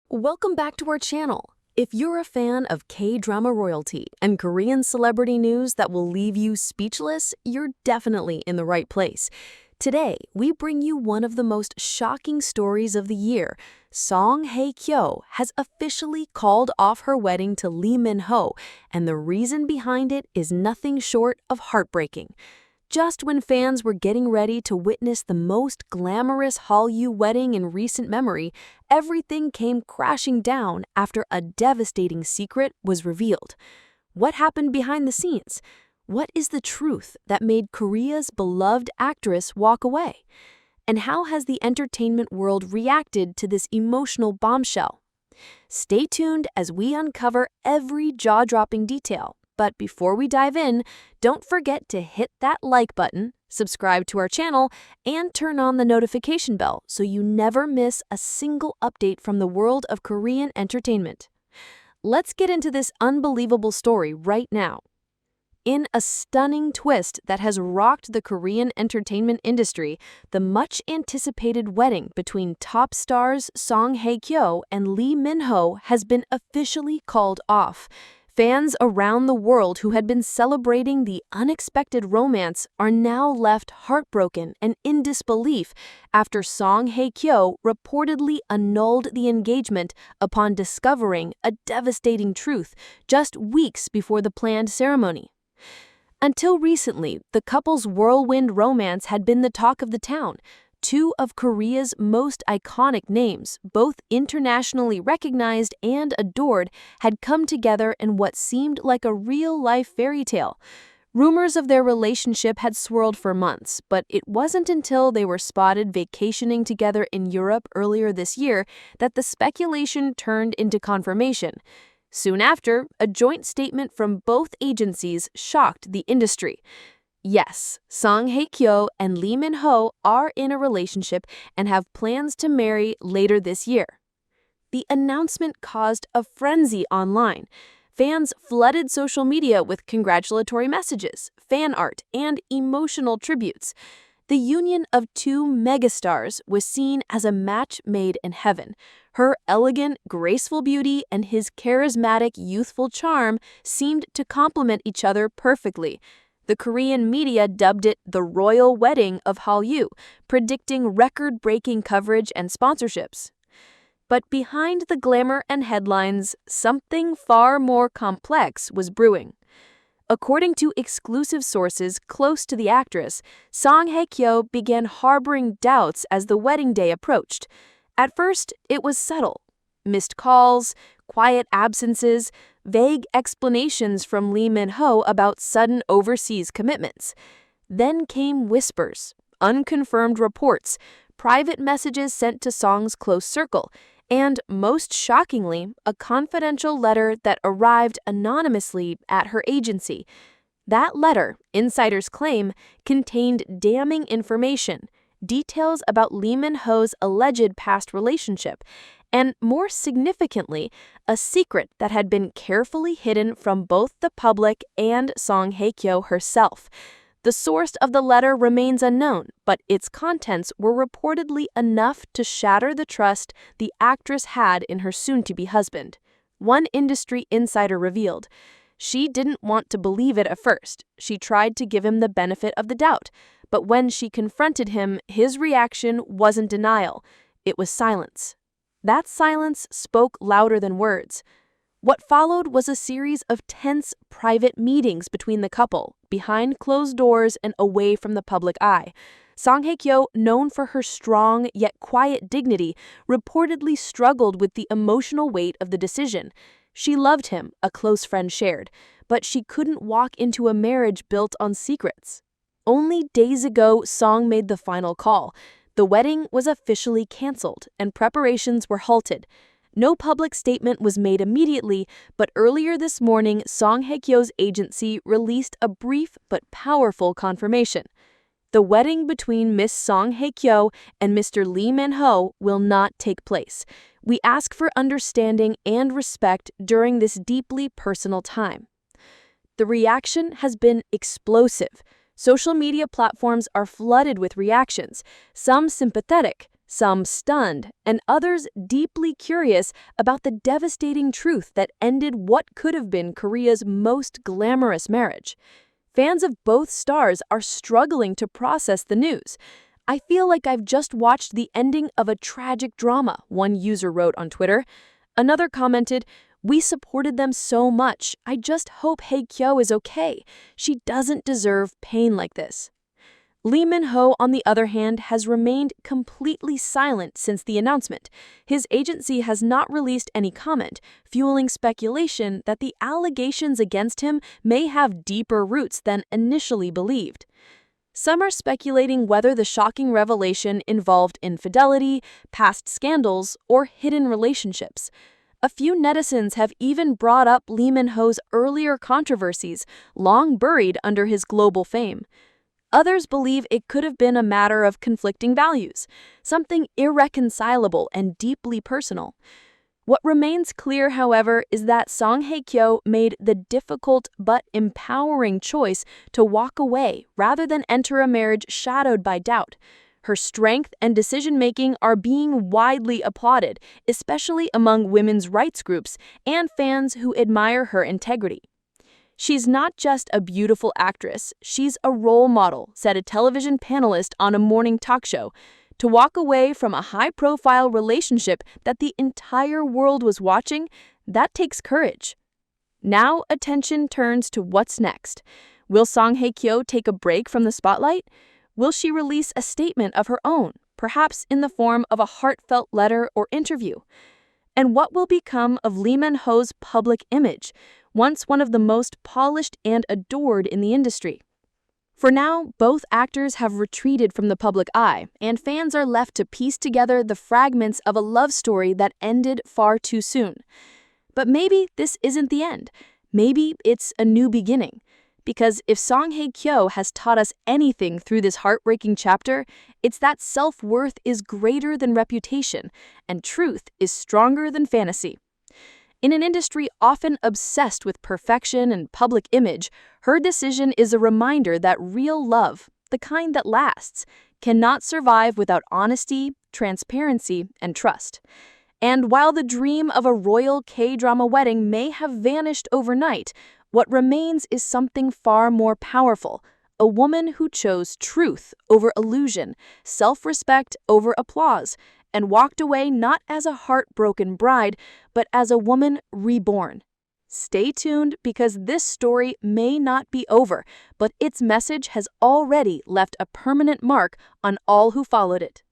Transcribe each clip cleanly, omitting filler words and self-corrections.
Welcome back to our channel. If you're a fan of K-drama royalty and Korean celebrity news that will leave you speechless, you're definitely in the right place. Today, we bring you one of the most shocking stories of the year. Song Hye-kyo has officially called off her wedding to Lee Min-ho, and the reason behind it is nothing short of heartbreaking. Just when fans were getting ready to witness the most glamorous Hallyu wedding in recent memory, everything came crashing down after a devastating secret was revealed. What happened behind the scenes? What is the truth that made Korea's beloved actress walk away? And how has the entertainment world reacted to this emotional bombshell? Stay tuned as we uncover every jaw-dropping detail. But before we dive in, don't forget to hit that like button, subscribe to our channel, and turn on the notification bell so you never miss a single update from the world of Korean entertainment. Let's get into this unbelievable story right now. In a stunning twist that has rocked the Korean entertainment industry, the much-anticipated wedding between top stars Song Hye-kyo and Lee Min-ho has been officially called off. Fans around the world who had been celebrating the unexpected romance are now left heartbroken and in disbelief after Song Hye-kyo reportedly annulled the engagement upon discovering a devastating truth just weeks before the planned ceremony. Until recently, the couple's whirlwind romance had been the talk of the town. Two of Korea's most iconic names, both internationally recognized and adored, had come together in what seemed like a real-life fairy tale. Rumors of their relationship had swirled for months, but it wasn't until they were spotted vacationing together in Europe earlier this year that the speculation turned into confirmation. Soon after, a joint statement from both agencies shocked the industry. Yes, Song Hye-kyo and Lee Min-ho are in a relationship and have plans to marry later this year. The announcement caused a frenzy online. Fans flooded social media with congratulatory messages, fan art, and emotional tributes. The union of two megastars was seen as a match made in heaven. Her elegant, graceful beauty and his charismatic, youthful charm seemed to complement each other perfectly. The Korean media dubbed it the royal wedding of Hallyu, predicting record-breaking coverage and sponsorships. But behind the glamour and headlines, something far more complex was brewing. According to exclusive sources close to the actress, Song Hye-kyo began harboring doubts as the wedding day approached. At first, it was subtle. Missed calls, quiet absences, vague explanations from Lee Min-ho about sudden overseas commitments. Then came whispers, unconfirmed reports, private messages sent to Song's close circle, and, most shockingly, a confidential letter that arrived anonymously at her agency. That letter, insiders claim, contained damning information, details about Lee Min-ho's alleged past relationship, and, more significantly, a secret that had been carefully hidden from both the public and Song Hye-kyo herself. The source of the letter remains unknown, but its contents were reportedly enough to shatter the trust the actress had in her soon-to-be husband. One industry insider revealed, "She didn't want to believe it at first. She tried to give him the benefit of the doubt. But when she confronted him, his reaction wasn't denial. It was silence." That silence spoke louder than words. What followed was a series of tense, private meetings between the couple, behind closed doors and away from the public eye. Song Hye-kyo, known for her strong yet quiet dignity, reportedly struggled with the emotional weight of the decision. She loved him, a close friend shared, but she couldn't walk into a marriage built on secrets. Only days ago, Song made the final call. The wedding was officially canceled, and preparations were halted. No public statement was made immediately, but earlier this morning, Song Hye-kyo's agency released a brief but powerful confirmation. The wedding between Miss Song Hye-kyo and Mr. Lee Min-ho will not take place. We ask for understanding and respect during this deeply personal time. The reaction has been explosive. Social media platforms are flooded with reactions, some sympathetic, some stunned, and others deeply curious about the devastating truth that ended what could have been Korea's most glamorous marriage. Fans of both stars are struggling to process the news. "I feel like I've just watched the ending of a tragic drama," one user wrote on Twitter. Another commented, "We supported them so much. I just hope Hye-kyo is okay. She doesn't deserve pain like this." Lee Min-ho, on the other hand, has remained completely silent since the announcement. His agency has not released any comment, fueling speculation that the allegations against him may have deeper roots than initially believed. Some are speculating whether the shocking revelation involved infidelity, past scandals, or hidden relationships. A few netizens have even brought up Lee Min-ho's earlier controversies, long buried under his global fame. Others believe it could have been a matter of conflicting values, something irreconcilable and deeply personal. What remains clear, however, is that Song Hye-kyo made the difficult but empowering choice to walk away rather than enter a marriage shadowed by doubt. Her strength and decision-making are being widely applauded, especially among women's rights groups and fans who admire her integrity. "She's not just a beautiful actress, she's a role model," said a television panelist on a morning talk show. To walk away from a high-profile relationship that the entire world was watching, that takes courage. Now attention turns to what's next. Will Song Hye-kyo take a break from the spotlight? Will she release a statement of her own, perhaps in the form of a heartfelt letter or interview? And what will become of Lee Min-ho's public image, once one of the most polished and adored in the industry? For now, both actors have retreated from the public eye, and fans are left to piece together the fragments of a love story that ended far too soon. But maybe this isn't the end. Maybe it's a new beginning. Because if Song Hye-kyo has taught us anything through this heartbreaking chapter, it's that self-worth is greater than reputation, and truth is stronger than fantasy. In an industry often obsessed with perfection and public image, her decision is a reminder that real love, the kind that lasts, cannot survive without honesty, transparency, and trust. And while the dream of a royal K-drama wedding may have vanished overnight, what remains is something far more powerful: a woman who chose truth over illusion, self-respect over applause, and walked away not as a heartbroken bride, but as a woman reborn. Stay tuned, because this story may not be over, but its message has already left a permanent mark on all who followed it.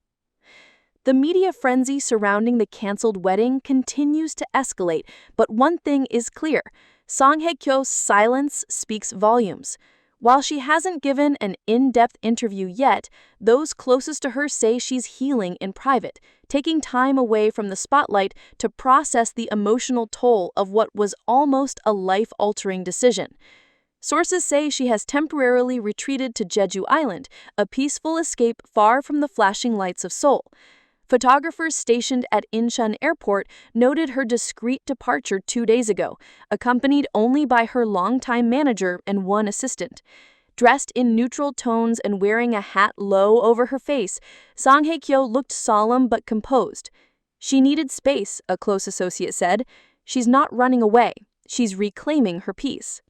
The media frenzy surrounding the canceled wedding continues to escalate, but one thing is clear: Song Hye-kyo's silence speaks volumes. While she hasn't given an in-depth interview yet, those closest to her say she's healing in private, taking time away from the spotlight to process the emotional toll of what was almost a life-altering decision. Sources say she has temporarily retreated to Jeju Island, a peaceful escape far from the flashing lights of Seoul. Photographers stationed at Incheon Airport noted her discreet departure 2 days ago, accompanied only by her longtime manager and one assistant. Dressed in neutral tones and wearing a hat low over her face, Song Hye-kyo looked solemn but composed. "She needed space," a close associate said. "She's not running away. She's reclaiming her peace."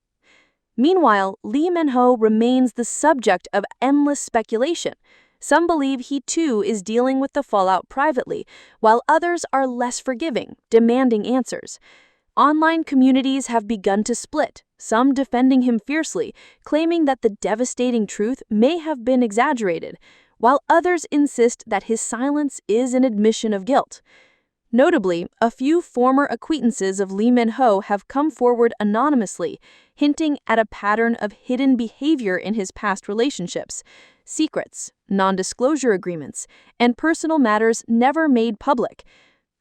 Meanwhile, Lee Min-ho remains the subject of endless speculation. Some believe he too is dealing with the fallout privately, while others are less forgiving, demanding answers. Online communities have begun to split, some defending him fiercely, claiming that the devastating truth may have been exaggerated, while others insist that his silence is an admission of guilt. Notably, a few former acquaintances of Lee Min-ho have come forward anonymously, hinting at a pattern of hidden behavior in his past relationships: secrets, non-disclosure agreements, and personal matters never made public.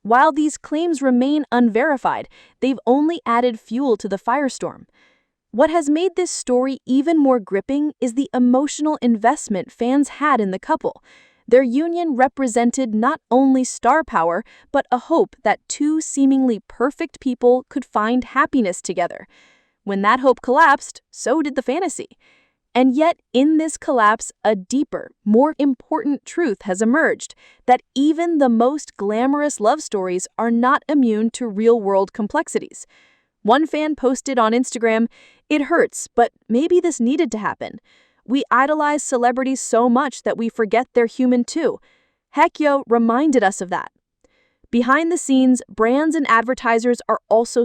While these claims remain unverified, they've only added fuel to the firestorm. What has made this story even more gripping is the emotional investment fans had in the couple. Their union represented not only star power, but a hope that two seemingly perfect people could find happiness together. When that hope collapsed, so did the fantasy. And yet, in this collapse, a deeper, more important truth has emerged, that even the most glamorous love stories are not immune to real-world complexities. One fan posted on Instagram, "It hurts, but maybe this needed to happen. We idolize celebrities so much that we forget they're human too." Hye-kyo reminded us of that. Behind the scenes, brands and advertisers are also